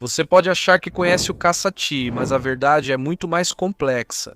Você pode achar que conhece o caça-T, mas a verdade é muito mais complexa.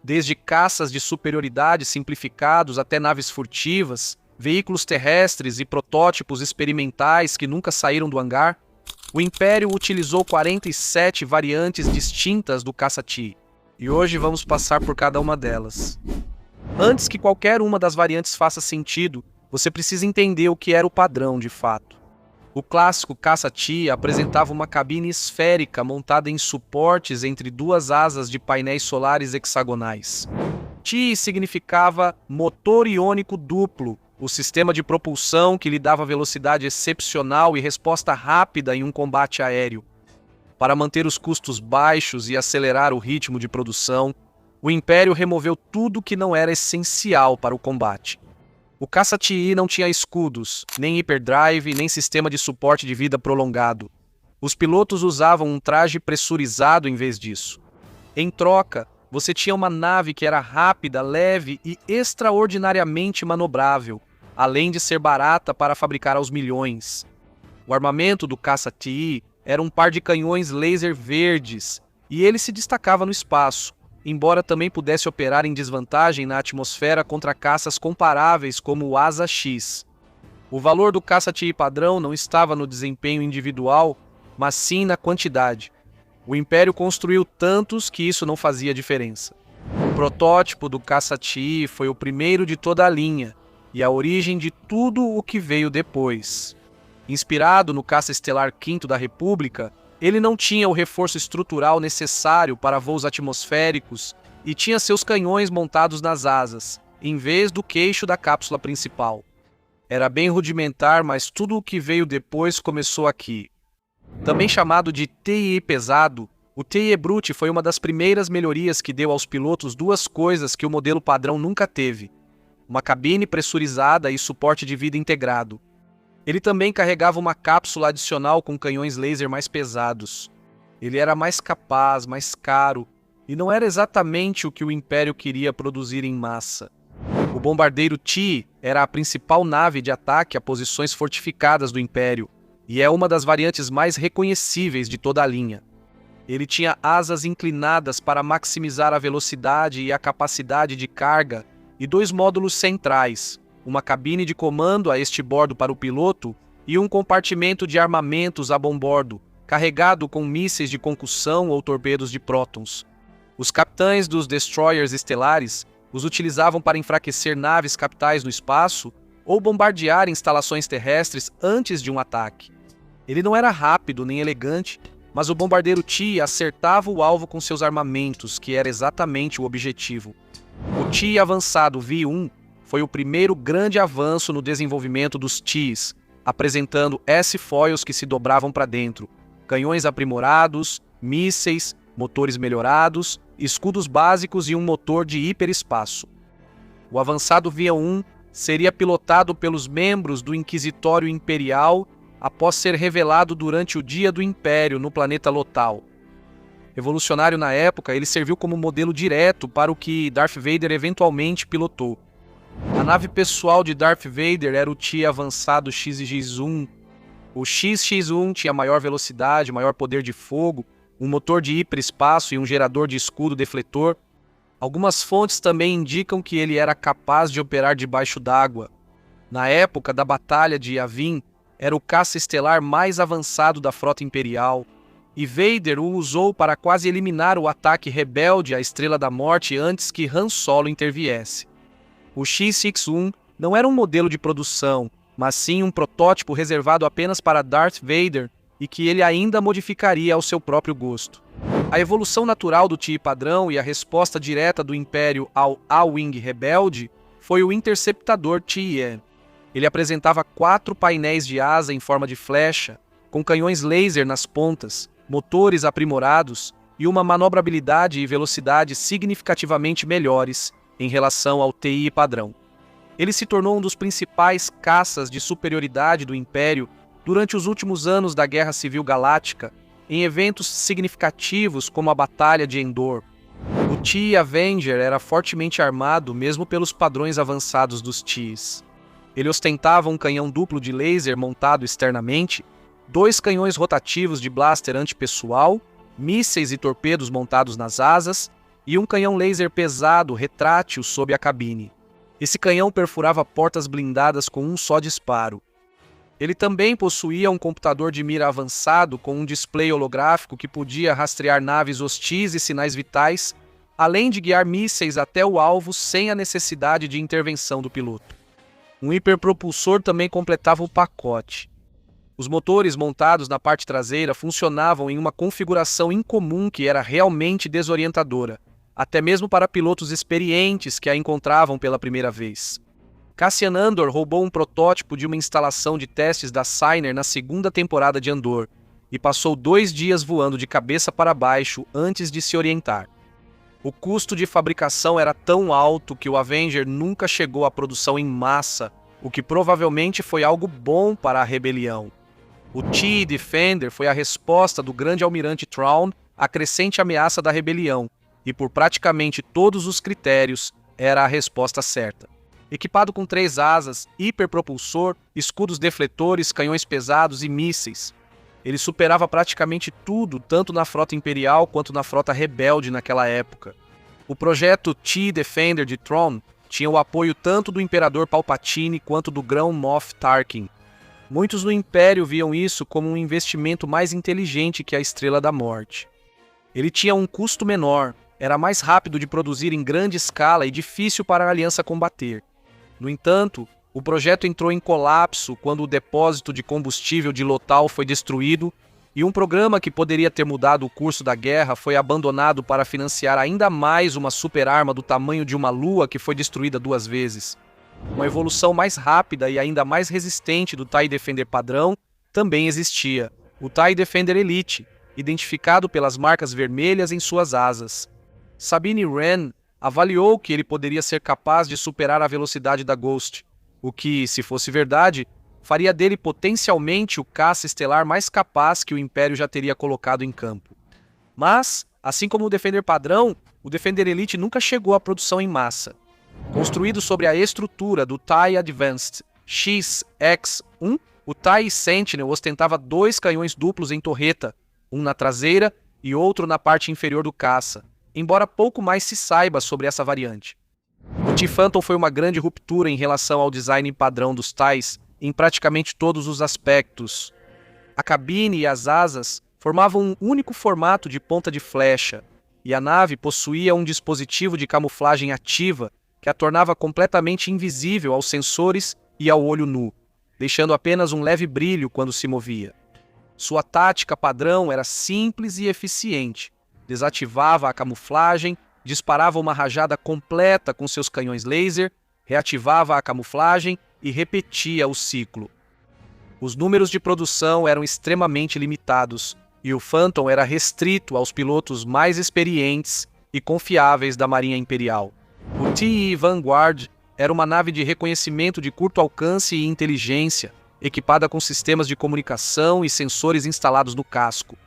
Desde caças de superioridade simplificados até naves furtivas, veículos terrestres e protótipos experimentais que nunca saíram do hangar, o Império utilizou 47 variantes distintas do caça-T, e hoje vamos passar por cada uma delas. Antes que qualquer uma das variantes faça sentido, você precisa entender o que era o padrão de fato. O clássico caça-T apresentava uma cabine esférica montada em suportes entre duas asas de painéis solares hexagonais. T significava motor iônico duplo, o sistema de propulsão que lhe dava velocidade excepcional e resposta rápida em um combate aéreo. Para manter os custos baixos e acelerar o ritmo de produção, o Império removeu tudo que não era essencial para o combate. O caça-T não tinha escudos, nem hiperdrive, nem sistema de suporte de vida prolongado. Os pilotos usavam um traje pressurizado em vez disso. Em troca, você tinha uma nave que era rápida, leve e extraordinariamente manobrável, além de ser barata para fabricar aos milhões. O armamento do caça-T era um par de canhões laser verdes, e ele se destacava no espaço, embora também pudesse operar em desvantagem na atmosfera contra caças comparáveis como o Asa-X. O valor do caça-T padrão não estava no desempenho individual, mas sim na quantidade. O Império construiu tantos que isso não fazia diferença. O protótipo do caça-T foi o primeiro de toda a linha, e a origem de tudo o que veio depois. Inspirado no caça estelar V da República, ele não tinha o reforço estrutural necessário para voos atmosféricos e tinha seus canhões montados nas asas, em vez do queixo da cápsula principal. Era bem rudimentar, mas tudo o que veio depois começou aqui. Também chamado de TIE pesado, o TIE Brute foi uma das primeiras melhorias que deu aos pilotos duas coisas que o modelo padrão nunca teve: uma cabine pressurizada e suporte de vida integrado. Ele também carregava uma cápsula adicional com canhões laser mais pesados. Ele era mais capaz, mais caro, e não era exatamente o que o Império queria produzir em massa. O bombardeiro T era a principal nave de ataque a posições fortificadas do Império, e é uma das variantes mais reconhecíveis de toda a linha. Ele tinha asas inclinadas para maximizar a velocidade e a capacidade de carga, e dois módulos centrais, uma cabine de comando a este bordo para o piloto e um compartimento de armamentos a bombordo, carregado com mísseis de concussão ou torpedos de prótons. Os capitães dos destroyers estelares os utilizavam para enfraquecer naves capitais no espaço ou bombardear instalações terrestres antes de um ataque. Ele não era rápido nem elegante, mas o bombardeiro T acertava o alvo com seus armamentos, que era exatamente o objetivo. O T avançado V-1 foi o primeiro grande avanço no desenvolvimento dos Ts, apresentando S-foils que se dobravam para dentro, canhões aprimorados, mísseis, motores melhorados, escudos básicos e um motor de hiperespaço. O avançado V-1 seria pilotado pelos membros do Inquisitório Imperial após ser revelado durante o Dia do Império no planeta Lothal. Revolucionário na época, ele serviu como modelo direto para o que Darth Vader eventualmente pilotou. A nave pessoal de Darth Vader era o T avançado XX-1. O XX-1 tinha maior velocidade, maior poder de fogo, um motor de hiperespaço e um gerador de escudo defletor. Algumas fontes também indicam que ele era capaz de operar debaixo d'água. Na época da Batalha de Yavin, era o caça estelar mais avançado da frota imperial, e Vader o usou para quase eliminar o ataque rebelde à Estrela da Morte antes que Han Solo interviesse. O X-61 não era um modelo de produção, mas sim um protótipo reservado apenas para Darth Vader e que ele ainda modificaria ao seu próprio gosto. A evolução natural do TIE padrão e a resposta direta do Império ao A-Wing rebelde foi o interceptador TIE. Ele apresentava 4 painéis de asa em forma de flecha, com canhões laser nas pontas, motores aprimorados e uma manobrabilidade e velocidade significativamente melhores em relação ao TI padrão. Ele se tornou um dos principais caças de superioridade do Império durante os últimos anos da Guerra Civil Galáctica, em eventos significativos como a Batalha de Endor. O TIE Avenger era fortemente armado mesmo pelos padrões avançados dos TIEs. Ele ostentava um canhão duplo de laser montado externamente, 2 canhões rotativos de blaster antipessoal, mísseis e torpedos montados nas asas e um canhão laser pesado retrátil sob a cabine. Esse canhão perfurava portas blindadas com um só disparo. Ele também possuía um computador de mira avançado com um display holográfico que podia rastrear naves hostis e sinais vitais, além de guiar mísseis até o alvo sem a necessidade de intervenção do piloto. Um hiperpropulsor também completava o pacote. Os motores montados na parte traseira funcionavam em uma configuração incomum que era realmente desorientadora, até mesmo para pilotos experientes que a encontravam pela primeira vez. Cassian Andor roubou um protótipo de uma instalação de testes da Cyner na segunda temporada de Andor e passou 2 dias voando de cabeça para baixo antes de se orientar. O custo de fabricação era tão alto que o Avenger nunca chegou à produção em massa, o que provavelmente foi algo bom para a rebelião. O TIE Defender foi a resposta do grande almirante Thrawn à crescente ameaça da rebelião, e por praticamente todos os critérios era a resposta certa. Equipado com 3 asas, hiperpropulsor, escudos defletores, canhões pesados e mísseis. Ele superava praticamente tudo, tanto na frota imperial quanto na frota rebelde naquela época. O projeto TIE Defender de Thrawn tinha o apoio tanto do Imperador Palpatine quanto do Grão Moff Tarkin. Muitos no Império viam isso como um investimento mais inteligente que a Estrela da Morte. Ele tinha um custo menor, era mais rápido de produzir em grande escala e difícil para a Aliança combater. No entanto, o projeto entrou em colapso quando o depósito de combustível de Lothal foi destruído e um programa que poderia ter mudado o curso da guerra foi abandonado para financiar ainda mais uma super-arma do tamanho de uma lua que foi destruída 2 vezes. Uma evolução mais rápida e ainda mais resistente do TIE Defender padrão também existia, o TIE Defender Elite, identificado pelas marcas vermelhas em suas asas. Sabine Wren avaliou que ele poderia ser capaz de superar a velocidade da Ghost, o que, se fosse verdade, faria dele potencialmente o caça estelar mais capaz que o Império já teria colocado em campo. Mas, assim como o Defender padrão, o Defender Elite nunca chegou à produção em massa. Construído sobre a estrutura do TIE Advanced X-X-1, o TIE Sentinel ostentava 2 canhões duplos em torreta, um na traseira e outro na parte inferior do caça, embora pouco mais se saiba sobre essa variante. O TIE Phantom foi uma grande ruptura em relação ao design padrão dos TIEs em praticamente todos os aspectos. A cabine e as asas formavam um único formato de ponta de flecha, e a nave possuía um dispositivo de camuflagem ativa que a tornava completamente invisível aos sensores e ao olho nu, deixando apenas um leve brilho quando se movia. Sua tática padrão era simples e eficiente. Desativava a camuflagem, disparava uma rajada completa com seus canhões laser, reativava a camuflagem e repetia o ciclo. Os números de produção eram extremamente limitados e o Phantom era restrito aos pilotos mais experientes e confiáveis da Marinha Imperial. O TIE Vanguard era uma nave de reconhecimento de curto alcance e inteligência, equipada com sistemas de comunicação e sensores instalados no casco.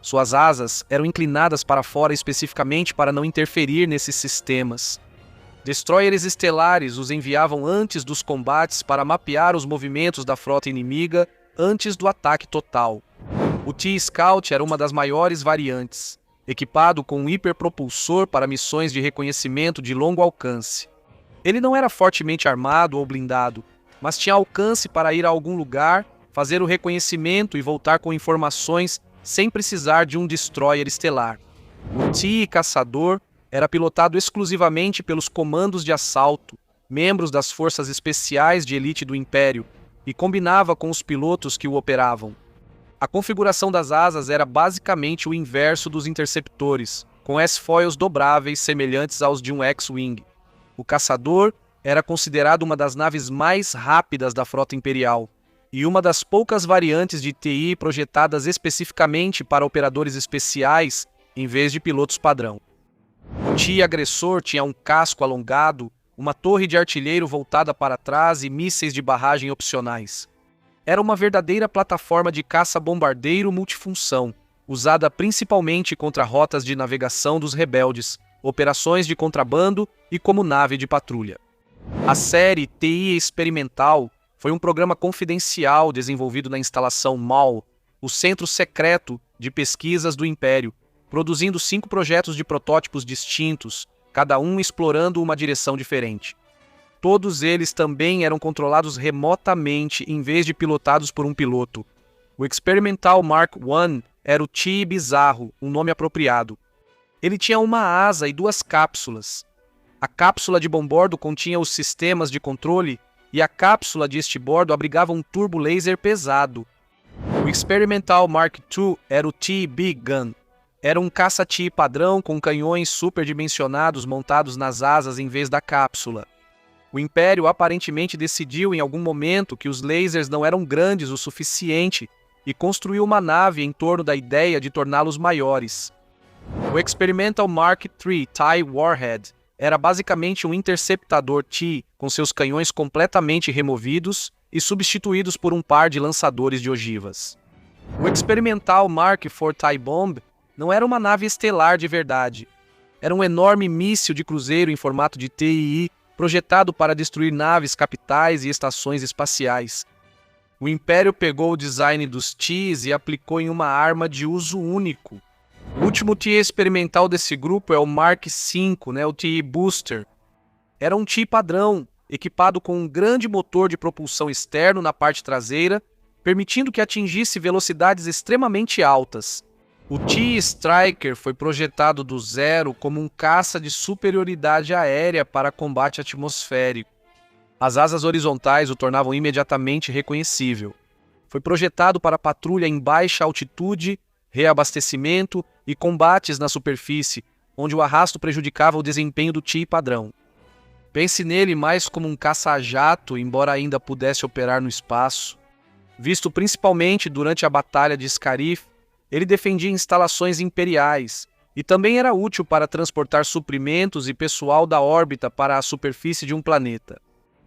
Suas asas eram inclinadas para fora especificamente para não interferir nesses sistemas. Destroyers estelares os enviavam antes dos combates para mapear os movimentos da frota inimiga antes do ataque total. O TIE Scout era uma das maiores variantes, equipado com um hiperpropulsor para missões de reconhecimento de longo alcance. Ele não era fortemente armado ou blindado, mas tinha alcance para ir a algum lugar, fazer o reconhecimento e voltar com informações sem precisar de um destroyer estelar. O TIE Caçador era pilotado exclusivamente pelos comandos de assalto, membros das forças especiais de elite do Império, e combinava com os pilotos que o operavam. A configuração das asas era basicamente o inverso dos interceptores, com S-foils dobráveis semelhantes aos de um X-Wing. O Caçador era considerado uma das naves mais rápidas da frota imperial, e uma das poucas variantes de TI projetadas especificamente para operadores especiais em vez de pilotos padrão. O TIE Agressor tinha um casco alongado, uma torre de artilheiro voltada para trás e mísseis de barragem opcionais. Era uma verdadeira plataforma de caça-bombardeiro multifunção, usada principalmente contra rotas de navegação dos rebeldes, operações de contrabando e como nave de patrulha. A série TI Experimental foi um programa confidencial desenvolvido na instalação Maul, o centro secreto de pesquisas do Império, produzindo 5 projetos de protótipos distintos, cada um explorando uma direção diferente. Todos eles também eram controlados remotamente em vez de pilotados por um piloto. O Experimental Mark I era o TIE bizarro, um nome apropriado. Ele tinha uma asa e 2 cápsulas. A cápsula de bombordo continha os sistemas de controle e a cápsula de estibordo abrigava um turbo laser pesado. O Experimental Mark II era o TIE Big Gun. Era um caça-TIE padrão com canhões superdimensionados montados nas asas em vez da cápsula. O Império aparentemente decidiu em algum momento que os lasers não eram grandes o suficiente e construiu uma nave em torno da ideia de torná-los maiores. O Experimental Mark III TIE Warhead era basicamente um interceptador TIE com seus canhões completamente removidos e substituídos por um par de lançadores de ogivas. O Experimental Mark IV TIE Bomb não era uma nave estelar de verdade. Era um enorme míssil de cruzeiro em formato de TIE projetado para destruir naves capitais e estações espaciais. O Império pegou o design dos TIEs e aplicou em uma arma de uso único. O último TIE experimental desse grupo é o Mark V, o TIE Booster. Era um TIE padrão, equipado com um grande motor de propulsão externo na parte traseira, permitindo que atingisse velocidades extremamente altas. O TIE Striker foi projetado do zero como um caça de superioridade aérea para combate atmosférico. As asas horizontais o tornavam imediatamente reconhecível. Foi projetado para patrulha em baixa altitude, reabastecimento e combates na superfície, onde o arrasto prejudicava o desempenho do TIE padrão. Pense nele mais como um caça-jato, embora ainda pudesse operar no espaço. Visto principalmente durante a Batalha de Scarif, ele defendia instalações imperiais e também era útil para transportar suprimentos e pessoal da órbita para a superfície de um planeta.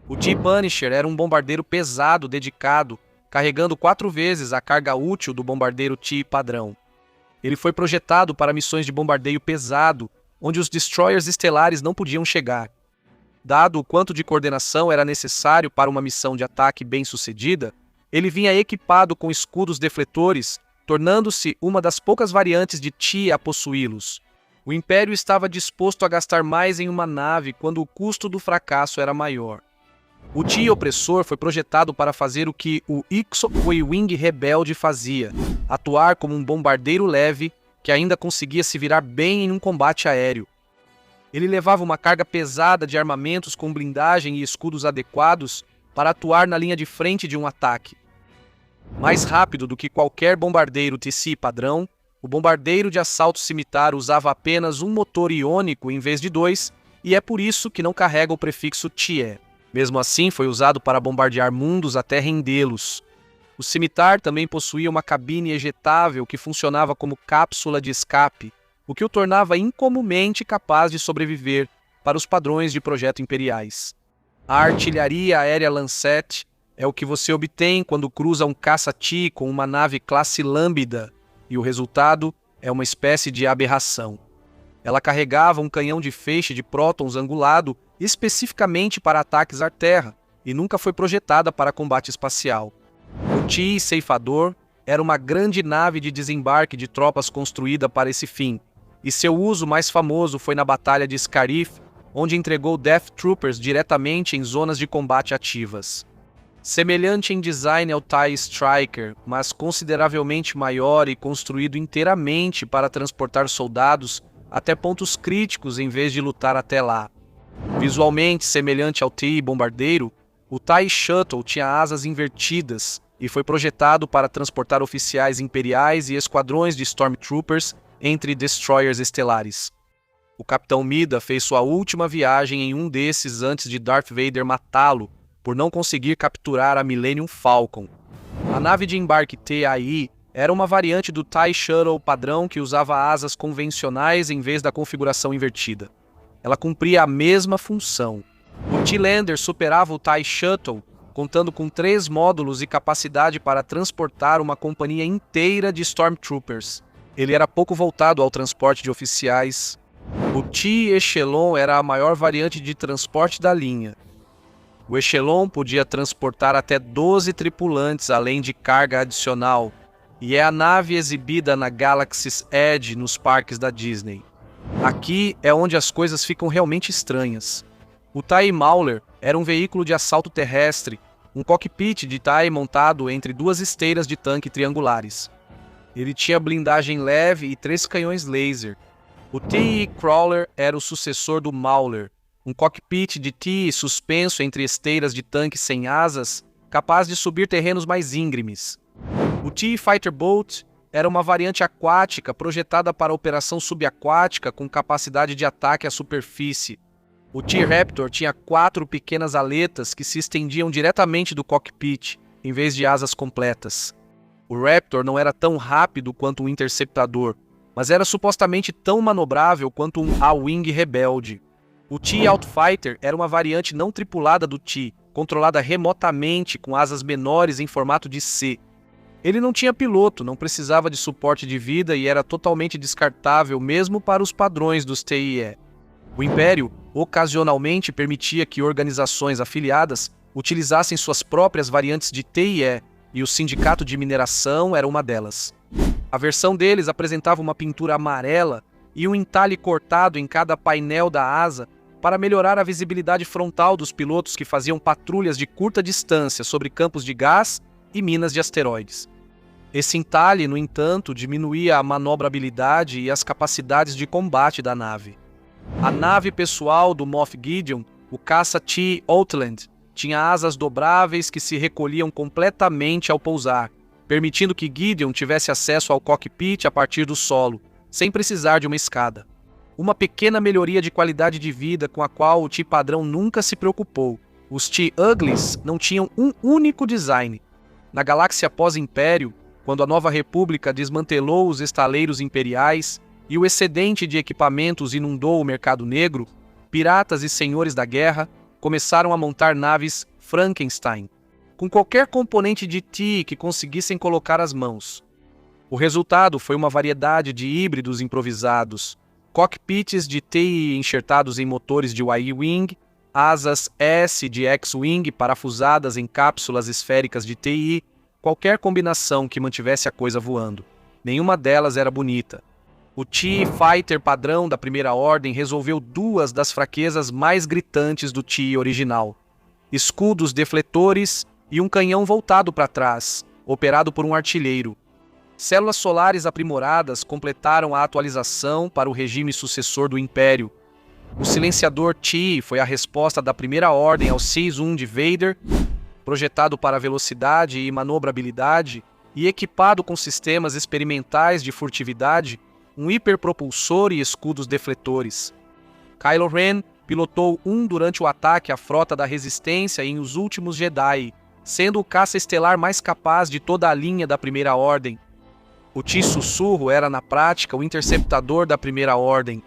O TIE Punisher era um bombardeiro pesado dedicado, carregando 4 vezes a carga útil do bombardeiro TIE padrão. Ele foi projetado para missões de bombardeio pesado, onde os destroyers estelares não podiam chegar. Dado o quanto de coordenação era necessário para uma missão de ataque bem-sucedida, ele vinha equipado com escudos defletores, tornando-se uma das poucas variantes de TIE a possuí-los. O Império estava disposto a gastar mais em uma nave quando o custo do fracasso era maior. O TIE Opressor foi projetado para fazer o que o X-Wing Rebelde fazia, atuar como um bombardeiro leve que ainda conseguia se virar bem em um combate aéreo. Ele levava uma carga pesada de armamentos com blindagem e escudos adequados para atuar na linha de frente de um ataque. Mais rápido do que qualquer bombardeiro TC padrão, o bombardeiro de assalto cimitar usava apenas um motor iônico em vez de 2, e é por isso que não carrega o prefixo TIE. Mesmo assim, foi usado para bombardear mundos até rendê-los. O cimitar também possuía uma cabine ejetável que funcionava como cápsula de escape, o que o tornava incomumente capaz de sobreviver para os padrões de projeto imperiais. A artilharia aérea Lancet é o que você obtém quando cruza um caça-TIE com uma nave classe Lambda, e o resultado é uma espécie de aberração. Ela carregava um canhão de feixe de prótons angulado especificamente para ataques ar terra e nunca foi projetada para combate espacial. O TIE Ceifador era uma grande nave de desembarque de tropas construída para esse fim, e seu uso mais famoso foi na Batalha de Scarif, onde entregou Death Troopers diretamente em zonas de combate ativas. Semelhante em design ao TIE Striker, mas consideravelmente maior e construído inteiramente para transportar soldados até pontos críticos em vez de lutar até lá. Visualmente semelhante ao TIE Bombardeiro, o TIE Shuttle tinha asas invertidas e foi projetado para transportar oficiais imperiais e esquadrões de Stormtroopers entre destroyers estelares. O Capitão Mida fez sua última viagem em um desses antes de Darth Vader matá-lo por não conseguir capturar a Millennium Falcon. A nave de embarque TAI era uma variante do TIE Shuttle padrão que usava asas convencionais em vez da configuração invertida. Ela cumpria a mesma função. O T-Lander superava o TIE Shuttle, contando com 3 módulos e capacidade para transportar uma companhia inteira de Stormtroopers. Ele era pouco voltado ao transporte de oficiais. O T-Echelon era a maior variante de transporte da linha. O Echelon podia transportar até 12 tripulantes além de carga adicional, e é a nave exibida na Galaxy's Edge nos parques da Disney. Aqui é onde as coisas ficam realmente estranhas. O TIE Mauler era um veículo de assalto terrestre, um cockpit de TIE montado entre duas esteiras de tanque triangulares. Ele tinha blindagem leve e 3 canhões laser. O TIE Crawler era o sucessor do Mauler, um cockpit de TIE suspenso entre esteiras de tanque sem asas, capaz de subir terrenos mais íngremes. O TIE Fighter Boat era uma variante aquática projetada para operação subaquática com capacidade de ataque à superfície. O TIE Raptor tinha 4 pequenas aletas que se estendiam diretamente do cockpit, em vez de asas completas. O Raptor não era tão rápido quanto um interceptador, mas era supostamente tão manobrável quanto um A-Wing rebelde. O TIE Outfighter era uma variante não tripulada do TIE, controlada remotamente com asas menores em formato de C. Ele não tinha piloto, não precisava de suporte de vida e era totalmente descartável mesmo para os padrões dos TIE. O Império ocasionalmente permitia que organizações afiliadas utilizassem suas próprias variantes de TIE, e o Sindicato de Mineração era uma delas. A versão deles apresentava uma pintura amarela e um entalhe cortado em cada painel da asa para melhorar a visibilidade frontal dos pilotos que faziam patrulhas de curta distância sobre campos de gás e minas de asteroides. Esse entalhe, no entanto, diminuía a manobrabilidade e as capacidades de combate da nave. A nave pessoal do Moff Gideon, o caça TIE Outland, tinha asas dobráveis que se recolhiam completamente ao pousar, permitindo que Gideon tivesse acesso ao cockpit a partir do solo, sem precisar de uma escada. Uma pequena melhoria de qualidade de vida com a qual o TIE padrão nunca se preocupou. Os TIE Uglies não tinham um único design. Na galáxia pós-Império, quando a Nova República desmantelou os estaleiros imperiais e o excedente de equipamentos inundou o mercado negro, piratas e senhores da guerra começaram a montar naves Frankenstein, com qualquer componente de TIE que conseguissem colocar as mãos. O resultado foi uma variedade de híbridos improvisados, cockpits de TIE enxertados em motores de Y-Wing, asas S de X-Wing parafusadas em cápsulas esféricas de TIE, qualquer combinação que mantivesse a coisa voando. Nenhuma delas era bonita. O TIE Fighter padrão da Primeira Ordem resolveu 2 das fraquezas mais gritantes do TIE original: escudos defletores e um canhão voltado para trás, operado por um artilheiro. Células solares aprimoradas completaram a atualização para o regime sucessor do Império. O silenciador TIE foi a resposta da Primeira Ordem ao Season de Vader, projetado para velocidade e manobrabilidade e equipado com sistemas experimentais de furtividade, um hiperpropulsor e escudos defletores. Kylo Ren pilotou um durante o ataque à frota da Resistência em Os Últimos Jedi, sendo o caça estelar mais capaz de toda a linha da Primeira Ordem. O TIE Sussurro era, na prática, o interceptador da Primeira Ordem.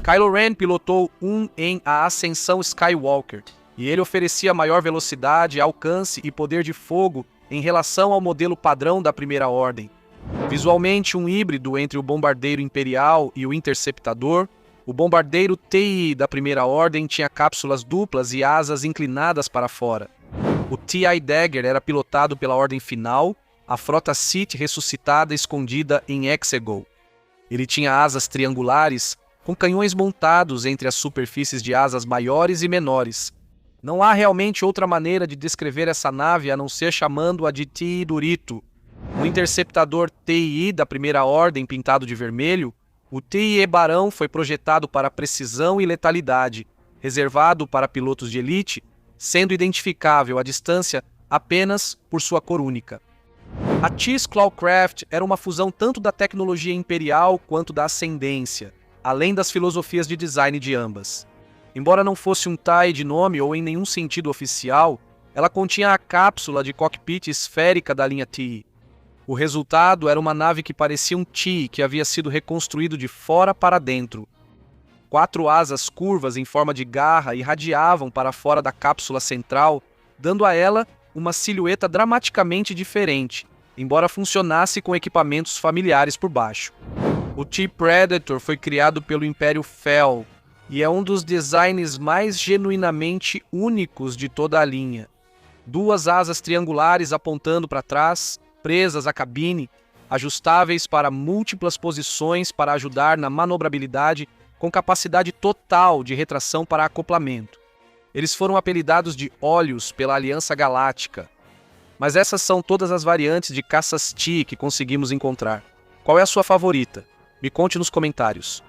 Kylo Ren pilotou um em A Ascensão Skywalker, e ele oferecia maior velocidade, alcance e poder de fogo em relação ao modelo padrão da Primeira Ordem. Visualmente um híbrido entre o bombardeiro imperial e o interceptador, o bombardeiro TIE da Primeira Ordem tinha cápsulas duplas e asas inclinadas para fora. O TIE Dagger era pilotado pela Ordem Final, a frota Sith ressuscitada escondida em Exegol. Ele tinha asas triangulares, com canhões montados entre as superfícies de asas maiores e menores. Não há realmente outra maneira de descrever essa nave a não ser chamando-a de TIE Dorito. No interceptador TIE da Primeira Ordem pintado de vermelho, o TIE Barão foi projetado para precisão e letalidade, reservado para pilotos de elite, sendo identificável à distância apenas por sua cor única. A TIE Clawcraft era uma fusão tanto da tecnologia imperial quanto da ascendência, além das filosofias de design de ambas. Embora não fosse um TIE de nome ou em nenhum sentido oficial, ela continha a cápsula de cockpit esférica da linha TIE. O resultado era uma nave que parecia um TIE que havia sido reconstruído de fora para dentro. 4 asas curvas em forma de garra irradiavam para fora da cápsula central, dando a ela uma silhueta dramaticamente diferente, embora funcionasse com equipamentos familiares por baixo. O TIE Predator foi criado pelo Império Fel e é um dos designs mais genuinamente únicos de toda a linha. 2 asas triangulares apontando para trás, presas à cabine, ajustáveis para múltiplas posições para ajudar na manobrabilidade, com capacidade total de retração para acoplamento. Eles foram apelidados de Olhos pela Aliança Galáctica. Mas essas são todas as variantes de caças TIE que conseguimos encontrar. Qual é a sua favorita? Me conte nos comentários.